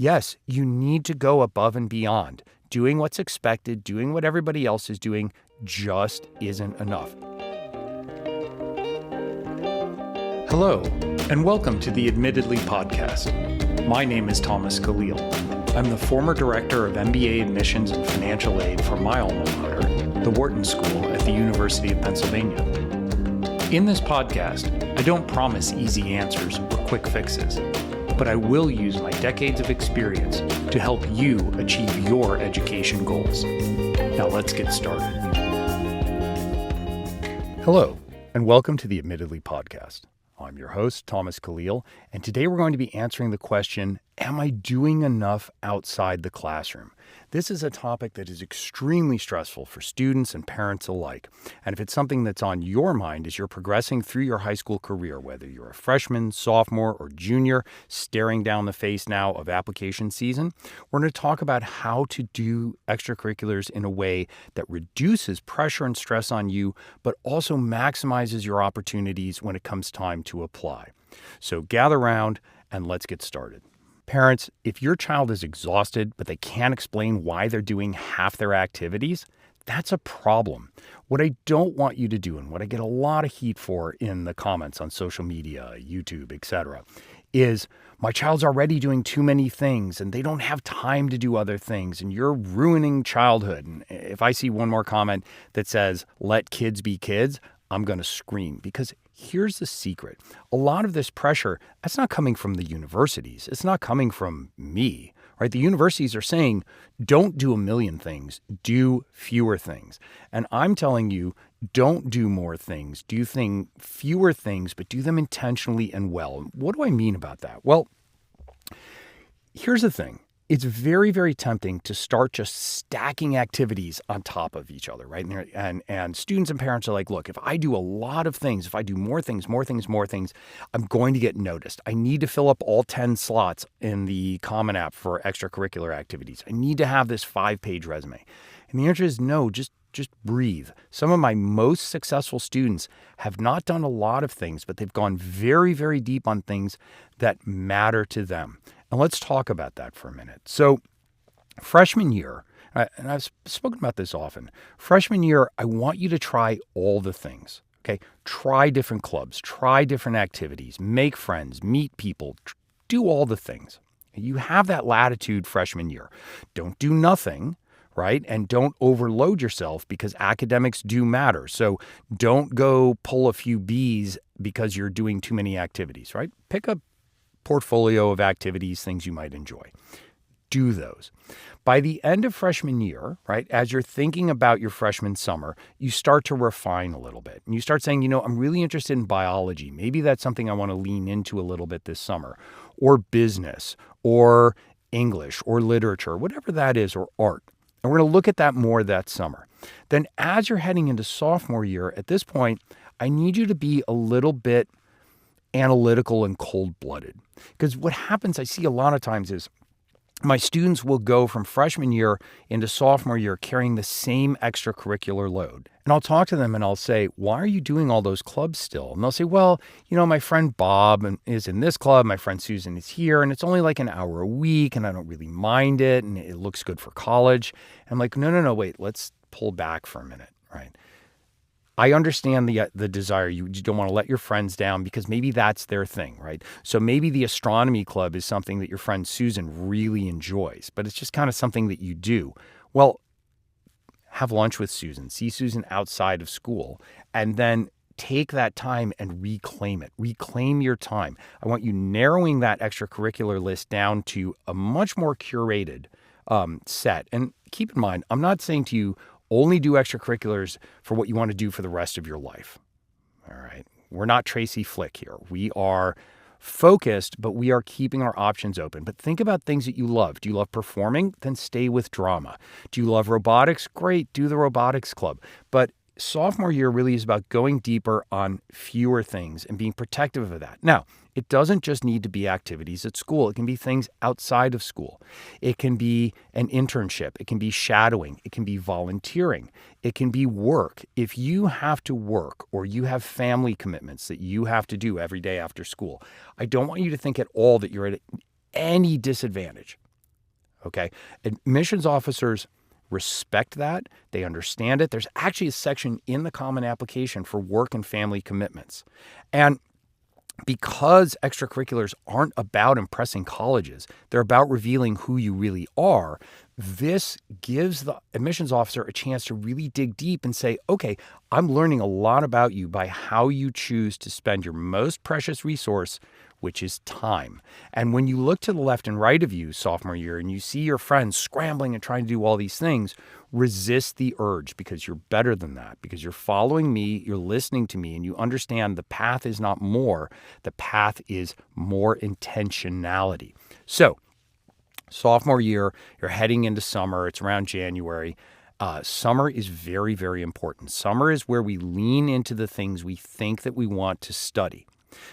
Yes, you need to go above and beyond. Doing what's expected, doing what everybody else is doing just isn't enough. Hello, and welcome to the Admittedly podcast. My name is Thomas Caleel. I'm the former director of MBA admissions and financial aid for my alma mater, the Wharton School at the University of Pennsylvania. In this podcast, I don't promise easy answers or quick fixes, but I will use my decades of experience to help you achieve your education goals. Now let's get started. Hello, and welcome to the Admittedly podcast. I'm your host, Thomas Caleel, and today we're going to be answering the question, am I doing enough outside the classroom? This is a topic that is extremely stressful for students and parents alike. And if it's something that's on your mind as you're progressing through your high school career, whether you're a freshman, sophomore, or junior, staring down the face now of application season, we're going to talk about how to do extracurriculars in a way that reduces pressure and stress on you, but also maximizes your opportunities when it comes time to apply. So gather around and let's get started. Parents, if your child is exhausted, but they can't explain why they're doing half their activities, that's a problem. What I don't want you to do, and what I get a lot of heat for in the comments on social media, YouTube, etc., is my child's already doing too many things and they don't have time to do other things and you're ruining childhood. And if I see one more comment that says, let kids be kids, I'm going to scream, because here's the secret. A lot of this pressure, that's not coming from the universities. It's not coming from me, right? The universities are saying, don't do a million things, do fewer things. And I'm telling you, don't do more things, do fewer things, but do them intentionally and well. What do I mean about that? Well, here's the thing. It's very, very tempting to start just stacking activities on top of each other, right? And students and parents are like, look, if I do a lot of things, if I do more things, I'm going to get noticed. I need to fill up all 10 slots in the Common App for extracurricular activities. I need to have this 5-page resume. And the answer is no, just breathe. Some of my most successful students have not done a lot of things, but they've gone very, very deep on things that matter to them. And let's talk about that for a minute. So freshman year, and I've spoken about this often, freshman year, I want you to try all the things, okay? Try different clubs, try different activities, make friends, meet people, do all the things. You have that latitude freshman year. Don't do nothing, right? And don't overload yourself because academics do matter. So don't go pull a few Bs because you're doing too many activities, right? Pick a portfolio of activities, things you might enjoy. Do those. By the end of freshman year, right, as you're thinking about your freshman summer, you start to refine a little bit. And you start saying, I'm really interested in biology. Maybe that's something I want to lean into a little bit this summer. Or business, or English, or literature, whatever that is, or art. And we're going to look at that more that summer. Then as you're heading into sophomore year, at this point, I need you to be a little bit analytical and cold-blooded. Because what happens, I see a lot of times, is my students will go from freshman year into sophomore year carrying the same extracurricular load. And I'll talk to them and I'll say, why are you doing all those clubs still? And they'll say, well, my friend Bob is in this club, my friend Susan is here, and it's only like an hour a week, and I don't really mind it, and it looks good for college. And I'm like, no, wait, let's pull back for a minute, right? I understand the desire. You don't want to let your friends down because maybe that's their thing, right? So maybe the astronomy club is something that your friend Susan really enjoys, but it's just kind of something that you do. Well, have lunch with Susan, see Susan outside of school, and then take that time and reclaim it. Reclaim your time. I want you narrowing that extracurricular list down to a much more curated set. And keep in mind, I'm not saying to you, only do extracurriculars for what you want to do for the rest of your life. All right. We're not Tracy Flick here. We are focused, but we are keeping our options open. But think about things that you love. Do you love performing? Then stay with drama. Do you love robotics? Great. Do the robotics club. But sophomore year really is about going deeper on fewer things and being protective of that. Now, it doesn't just need to be activities at school. It can be things outside of school. It can be an internship. It can be shadowing. It can be volunteering. It can be work. If you have to work or you have family commitments that you have to do every day after school, I don't want you to think at all that you're at any disadvantage. okay? Admissions officers respect that. They understand it. There's actually a section in the Common Application for work and family commitments. And because extracurriculars aren't about impressing colleges, they're about revealing who you really are. This gives the admissions officer a chance to really dig deep and say, okay, I'm learning a lot about you by how you choose to spend your most precious resource, which is time. And when you look to the left and right of you sophomore year and you see your friends scrambling and trying to do all these things, resist the urge, because you're better than that, because you're following me, you're listening to me, and you understand the path is not more. The path is more intentionality. So sophomore year, you're heading into summer. It's around January. Summer is very, very important. Summer is where we lean into the things we think that we want to study.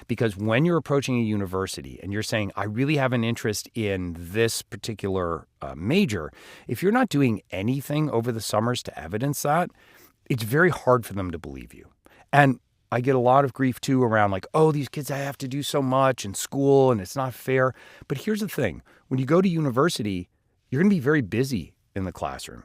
Because when you're approaching a university and you're saying, I really have an interest in this particular major, if you're not doing anything over the summers to evidence that, it's very hard for them to believe you. And I get a lot of grief too around like, oh, these kids, I have to do so much in school and it's not fair. But here's the thing. When you go to university, you're going to be very busy in the classroom.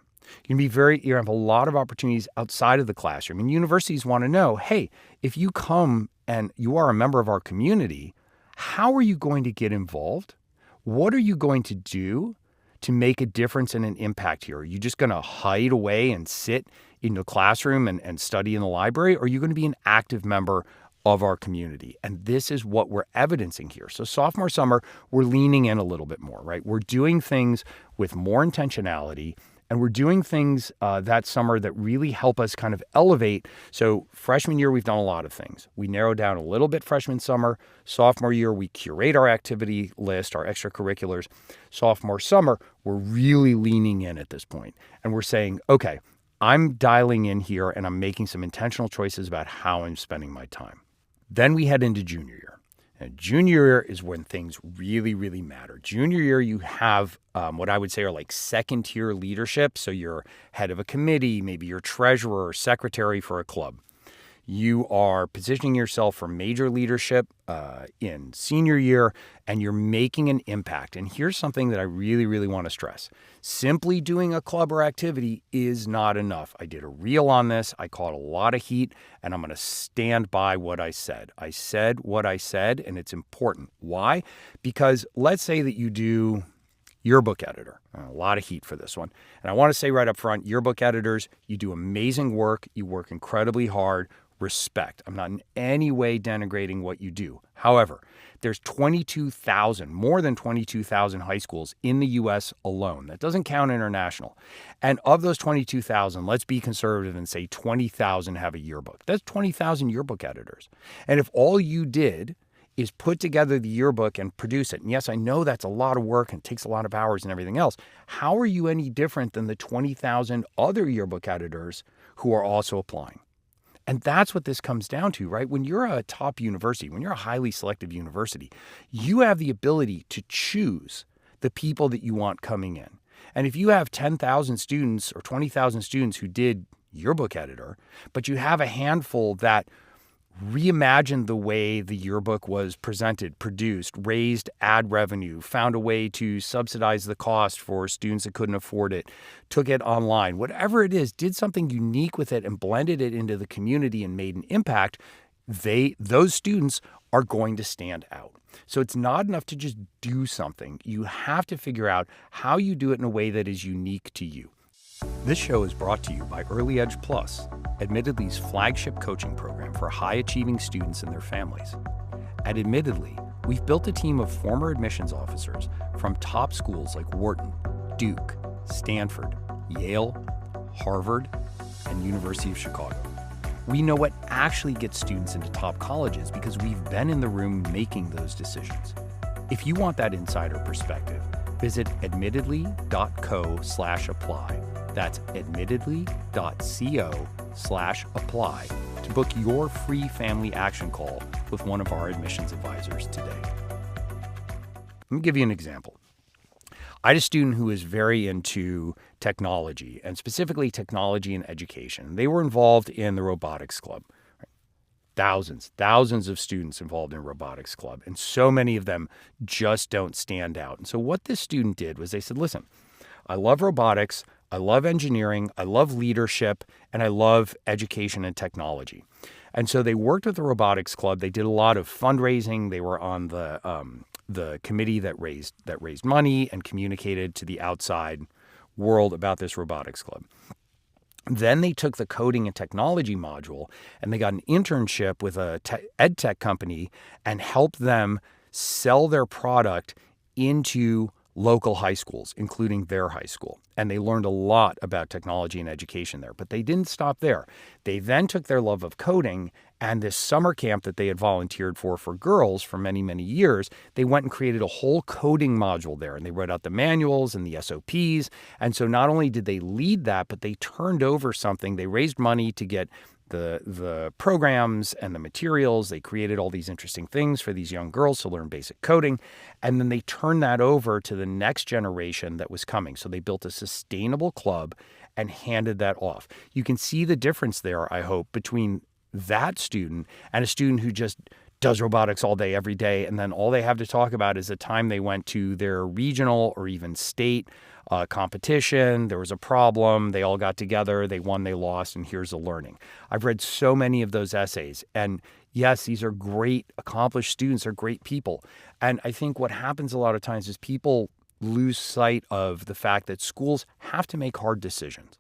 You're going to be you have a lot of opportunities outside of the classroom. And universities want to know, hey, if you come and you are a member of our community, how are you going to get involved? What are you going to do to make a difference and an impact here? Are you just going to hide away and sit in the classroom and study in the library? Or are you going to be an active member of our community? And this is what we're evidencing here. So sophomore summer, we're leaning in a little bit more, right? We're doing things with more intentionality. And we're doing things that summer that really help us kind of elevate. So freshman year, we've done a lot of things. We narrowed down a little bit freshman summer. Sophomore year, we curate our activity list, our extracurriculars. Sophomore summer, we're really leaning in at this point. And we're saying, okay, I'm dialing in here and I'm making some intentional choices about how I'm spending my time. Then we head into junior year. And junior year is when things really, really matter. Junior year, you have what I would say are like second-tier leadership. So you're head of a committee, maybe you're treasurer or secretary for a club. You are positioning yourself for major leadership in senior year, and you're making an impact. And here's something that I really, really want to stress. Simply doing a club or activity is not enough. I did a reel on this. I caught a lot of heat, and I'm going to stand by what I said. I said what I said, and it's important. Why? Because let's say that you do yearbook editor. A lot of heat for this one. And I want to say right up front, yearbook editors, you do amazing work. You work incredibly hard. Respect. I'm not in any way denigrating what you do. However, there's 22,000, more than 22,000 high schools in the U.S. alone. That doesn't count international. And of those 22,000, let's be conservative and say 20,000 have a yearbook. That's 20,000 yearbook editors. And if all you did is put together the yearbook and produce it, and yes, I know that's a lot of work and takes a lot of hours and everything else, how are you any different than the 20,000 other yearbook editors who are also applying? And that's what this comes down to, right? When you're a top university, when you're a highly selective university, you have the ability to choose the people that you want coming in. And if you have 10,000 students or 20,000 students who did yearbook editor, but you have a handful that reimagined the way the yearbook was presented, produced, raised ad revenue, found a way to subsidize the cost for students that couldn't afford it, took it online, whatever it is, did something unique with it and blended it into the community and made an impact, those students are going to stand out. So it's not enough to just do something. You have to figure out how you do it in a way that is unique to you. This show is brought to you by Early Edge Plus, Admittedly's flagship coaching program for high-achieving students and their families. At Admittedly, we've built a team of former admissions officers from top schools like Wharton, Duke, Stanford, Yale, Harvard, and University of Chicago. We know what actually gets students into top colleges because we've been in the room making those decisions. If you want that insider perspective, visit admittedly.co/apply. That's admittedly.co/apply to book your free family action call with one of our admissions advisors today. Let me give you an example. I had a student who was very into technology, and specifically technology and education. They were involved in the robotics club. thousands of students involved in a robotics club, and so many of them just don't stand out. And so what this student did was they said, listen, I love robotics, I love engineering, I love leadership, and I love education and technology. And so they worked with the robotics club. They did a lot of fundraising. They were on the committee that raised money and communicated to the outside world about this robotics club. Then they took the coding and technology module and they got an internship with a ed tech company and helped them sell their product into local high schools, including their high school. And they learned a lot about technology and education there. But they didn't stop there. They then took their love of coding and this summer camp that they had volunteered for girls for many, many years, they went and created a whole coding module there. And they wrote out the manuals and the SOPs. And so not only did they lead that, but they turned over something. They raised money to get the programs and the materials. They created all these interesting things for these young girls to learn basic coding. And then they turned that over to the next generation that was coming. So they built a sustainable club and handed that off. You can see the difference there, I hope, between that student and a student who just does robotics all day, every day, and then all they have to talk about is the time they went to their regional or even state competition. There was a problem. They all got together. They won, they lost, and here's the learning. I've read so many of those essays. And yes, these are great, accomplished students. They're great people. And I think what happens a lot of times is people lose sight of the fact that schools have to make hard decisions.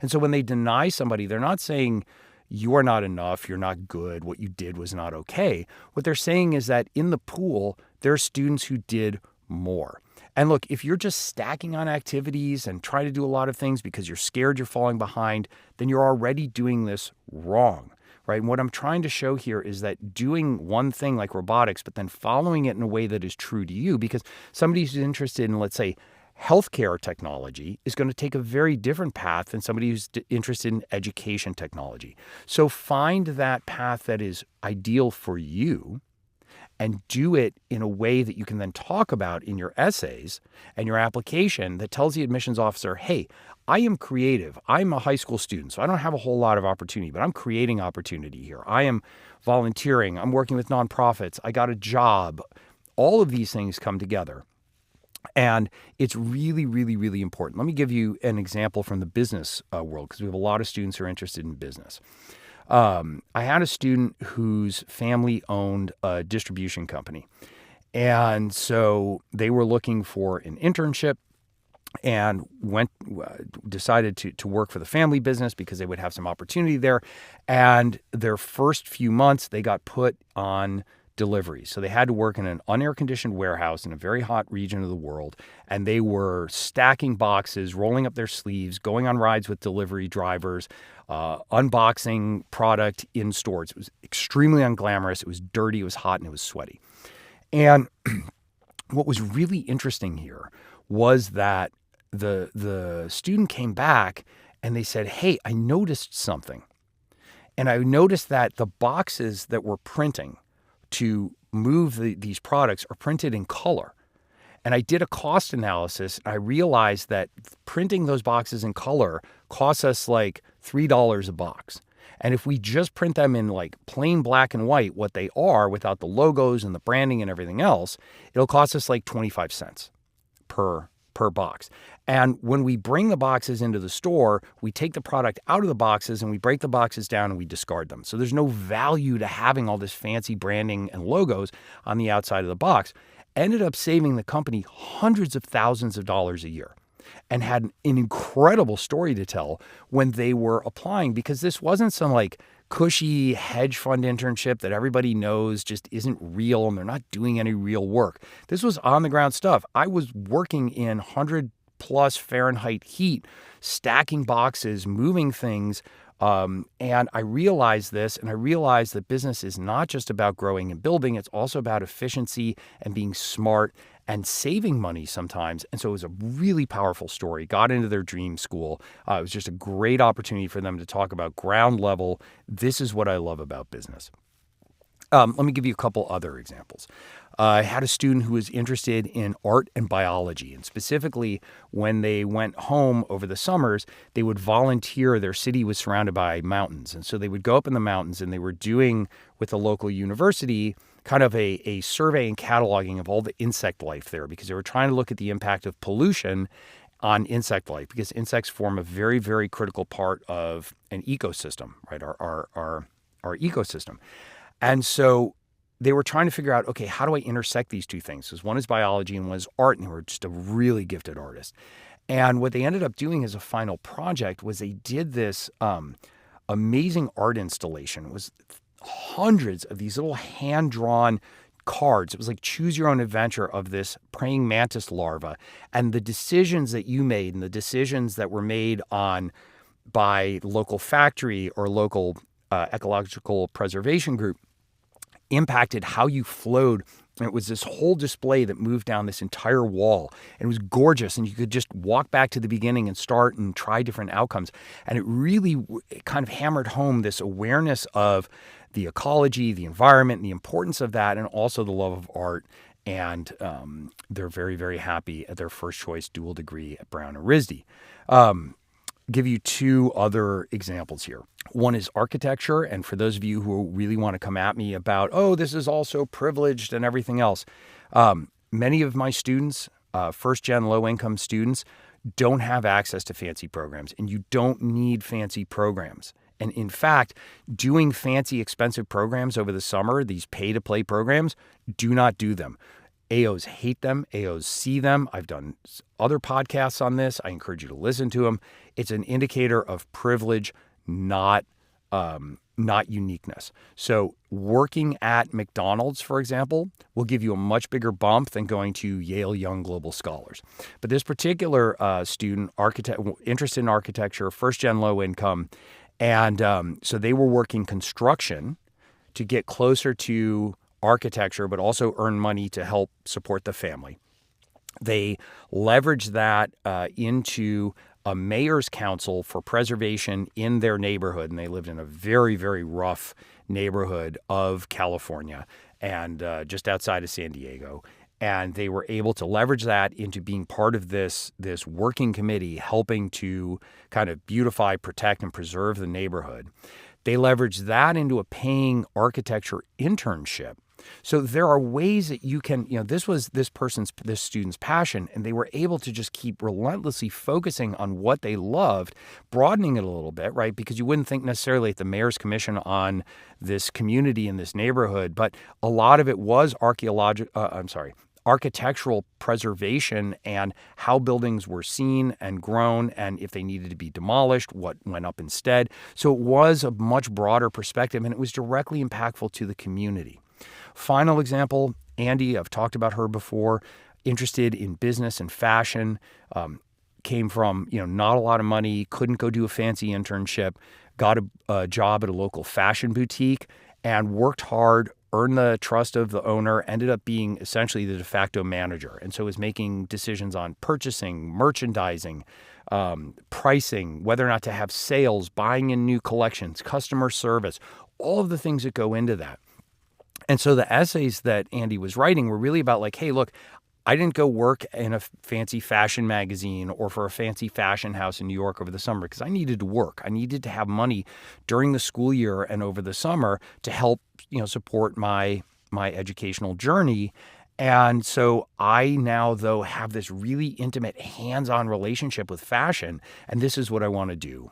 And so when they deny somebody, they're not saying, you are not enough, you're not good, what you did was not okay. What they're saying is that in the pool, there are students who did more. And look, if you're just stacking on activities and trying to do a lot of things because you're scared you're falling behind, then you're already doing this wrong, right? And what I'm trying to show here is that doing one thing like robotics, but then following it in a way that is true to you, because somebody who's interested in, let's say, healthcare technology is going to take a very different path than somebody who's interested in education technology. So find that path that is ideal for you and do it in a way that you can then talk about in your essays and your application that tells the admissions officer, hey, I am creative. I'm a high school student, so I don't have a whole lot of opportunity, but I'm creating opportunity here. I am volunteering. I'm working with nonprofits. I got a job. All of these things come together. And it's really, really, really important. Let me give you an example from the business world, because we have a lot of students who are interested in business. I had a student whose family owned a distribution company. And so they were looking for an internship and decided to work for the family business because they would have some opportunity there. And their first few months, they got put on delivery. So they had to work in an unair-conditioned warehouse in a very hot region of the world, and they were stacking boxes, rolling up their sleeves, going on rides with delivery drivers, unboxing product in stores. It was extremely unglamorous. It was dirty, it was hot, and it was sweaty. And what was really interesting here was that the student came back and they said, hey, I noticed something. And I noticed that the boxes that we're printing to move these products are printed in color. And I did a cost analysis. And I realized that printing those boxes in color costs us like $3 a box. And if we just print them in like plain black and white, what they are without the logos and the branding and everything else, it'll cost us like 25 cents per box. And when we bring the boxes into the store, we take the product out of the boxes and we break the boxes down and we discard them. So there's no value to having all this fancy branding and logos on the outside of the box. Ended up saving the company hundreds of thousands of dollars a year, and had an incredible story to tell when they were applying, because this wasn't some like cushy hedge fund internship that everybody knows just isn't real and they're not doing any real work. This was on the ground stuff. I was working in 100 plus Fahrenheit heat, stacking boxes, moving things. And I realized this, and I realized that business is not just about growing and building. It's also about efficiency and being smart and saving money sometimes. And so it was a really powerful story. Got into their dream school. It was just a great opportunity for them to talk about ground level. This is what I love about business. Let me give you a couple other examples. I had a student who was interested in art and biology, and specifically when they went home over the summers, they would volunteer. Their city was surrounded by mountains, and so they would go up in the mountains, and they were doing with the local university kind of a survey and cataloging of all the insect life there, because they were trying to look at the impact of pollution on insect life, because insects form a very, very critical part of an ecosystem, right? Our ecosystem. And so they were trying to figure out, okay, how do I intersect these two things? Because one is biology and one is art, and they were just a really gifted artist. And what they ended up doing as a final project was they did this amazing art installation. It was hundreds of these little hand-drawn cards. It was like choose your own adventure of this praying mantis larva. And the decisions that you made and the decisions that were made on by local factory or local ecological preservation group impacted how you flowed. And it was this whole display that moved down this entire wall. And it was gorgeous. And you could just walk back to the beginning and start and try different outcomes. And it really kind of hammered home this awareness of the ecology, the environment, and the importance of that, and also the love of art. And they're very, very happy at their first choice dual degree at Brown and RISD. Give you two other examples here. One is architecture, and for those of you who really want to come at me about, oh, this is also privileged and everything else, many of my students, first-gen low-income students, don't have access to fancy programs, and you don't need fancy programs. And in fact, doing fancy, expensive programs over the summer, these pay-to-play programs, do not do them. AOs hate them. AOs see them. I've done other podcasts on this. I encourage you to listen to them. It's an indicator of privilege, not uniqueness. So working at McDonald's, for example, will give you a much bigger bump than going to Yale Young Global Scholars. But this particular student, interested in architecture, first-gen low income, and so they were working construction to get closer to architecture, but also earn money to help support the family. They leveraged that into a mayor's council for preservation in their neighborhood, and they lived in a very, very rough neighborhood of California and just outside of San Diego. And they were able to leverage that into being part of this working committee, helping to kind of beautify, protect, and preserve the neighborhood. They leveraged that into a paying architecture internship. So there are ways that you can, this was this student's passion, and they were able to just keep relentlessly focusing on what they loved, broadening it a little bit, right? Because you wouldn't think necessarily at the mayor's commission on this community in this neighborhood, but a lot of it was architectural preservation and how buildings were seen and grown, and if they needed to be demolished, what went up instead. So it was a much broader perspective, and it was directly impactful to the community. Final example, Andy, I've talked about her before, interested in business and fashion, came from, not a lot of money, couldn't go do a fancy internship, got a job at a local fashion boutique, and worked hard, earned the trust of the owner, ended up being essentially the de facto manager. And so was making decisions on purchasing, merchandising, pricing, whether or not to have sales, buying in new collections, customer service, all of the things that go into that. And so the essays that Andy was writing were really about like, hey, look, I didn't go work in a fancy fashion magazine or for a fancy fashion house in New York over the summer because I needed to work. I needed to have money during the school year and over the summer to help, support my educational journey. And so I now, though, have this really intimate hands-on relationship with fashion, and this is what I want to do.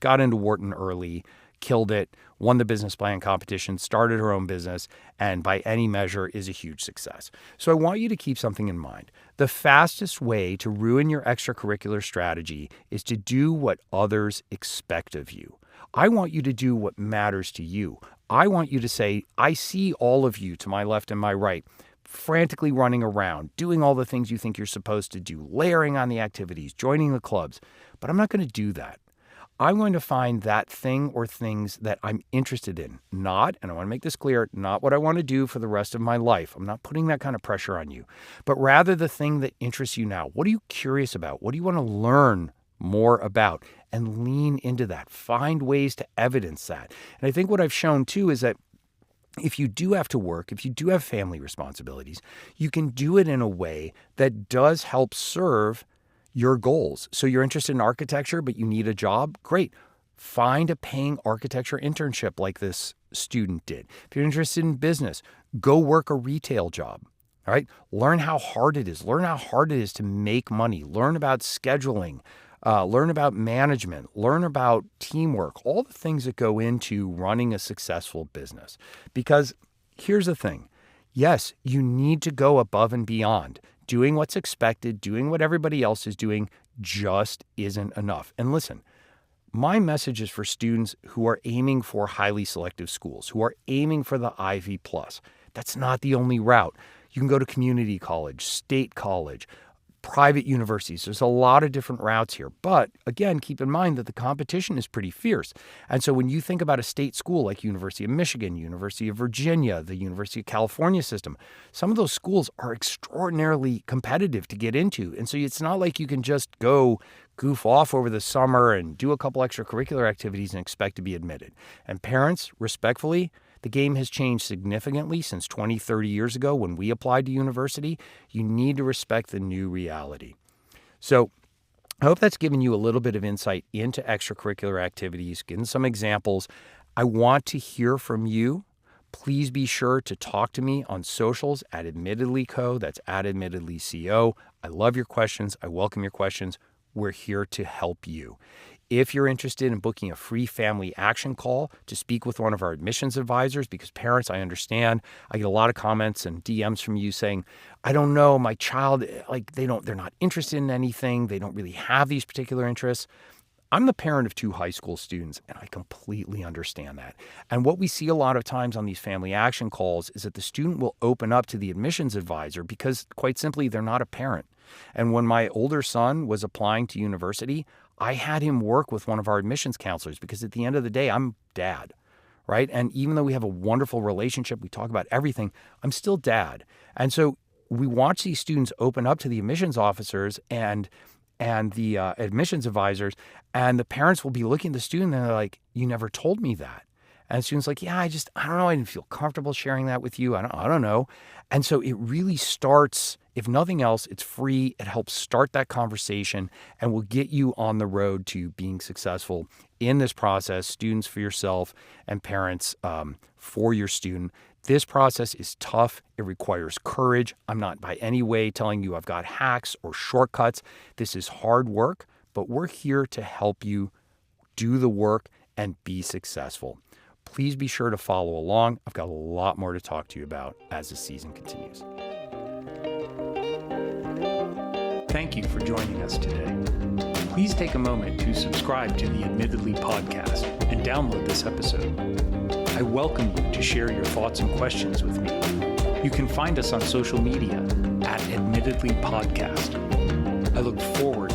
Got into Wharton early, killed it, won the business plan competition, started her own business, and by any measure is a huge success. So I want you to keep something in mind. The fastest way to ruin your extracurricular strategy is to do what others expect of you. I want you to do what matters to you. I want you to say, I see all of you to my left and my right, frantically running around, doing all the things you think you're supposed to do, layering on the activities, joining the clubs, but I'm not going to do that. I'm going to find that thing or things that I'm interested in. Not, and I want to make this clear, not what I want to do for the rest of my life. I'm not putting that kind of pressure on you, but rather the thing that interests you now. What are you curious about? What do you want to learn more about? And lean into that. Find ways to evidence that. And I think what I've shown too is that if you do have to work, if you do have family responsibilities, you can do it in a way that does help serve your goals. So you're interested in architecture, but you need a job? Great. Find a paying architecture internship like this student did. If you're interested in business, go work a retail job. All right. Learn how hard it is. Learn how hard it is to make money. Learn about scheduling. Learn about management. Learn about teamwork. All the things that go into running a successful business. Because here's the thing. Yes, you need to go above and beyond. Doing what's expected, doing what everybody else is doing just isn't enough. And listen, my message is for students who are aiming for highly selective schools, who are aiming for the Ivy Plus. That's not the only route. You can go to community college, state college, private universities. There's a lot of different routes here. But again, keep in mind that the competition is pretty fierce. And so when you think about a state school like University of Michigan, University of Virginia, the University of California system, some of those schools are extraordinarily competitive to get into. And so it's not like you can just go goof off over the summer and do a couple extracurricular activities and expect to be admitted. And parents, respectfully, the game has changed significantly since 20, 30 years ago when we applied to university. You need to respect the new reality. So I hope that's given you a little bit of insight into extracurricular activities, given some examples. I want to hear from you. Please be sure to talk to me on socials at AdmittedlyCo. That's at AdmittedlyCo. I love your questions. I welcome your questions. We're here to help you. If you're interested in booking a free family action call to speak with one of our admissions advisors, because parents, I understand, I get a lot of comments and DMs from you saying, I don't know, my child, they're not interested in anything. They don't really have these particular interests. I'm the parent of 2 high school students, and I completely understand that. And what we see a lot of times on these family action calls is that the student will open up to the admissions advisor because, quite simply, they're not a parent. And when my older son was applying to university, I had him work with one of our admissions counselors because at the end of the day, I'm dad, right? And even though we have a wonderful relationship, we talk about everything, I'm still dad. And so we watch these students open up to the admissions officers and the admissions advisors, and the parents will be looking at the student and they're like, you never told me that. And the student's like, yeah, I don't know. I didn't feel comfortable sharing that with you. I don't know. And so it really starts, if nothing else, it's free. It helps start that conversation and will get you on the road to being successful in this process, students for yourself and parents for your student. This process is tough. It requires courage. I'm not by any way telling you I've got hacks or shortcuts. This is hard work, but we're here to help you do the work and be successful. Please be sure to follow along. I've got a lot more to talk to you about as the season continues. Thank you for joining us today. Please take a moment to subscribe to the Admittedly podcast and download this episode. I welcome you to share your thoughts and questions with me. You can find us on social media at Admittedly Podcast. I look forward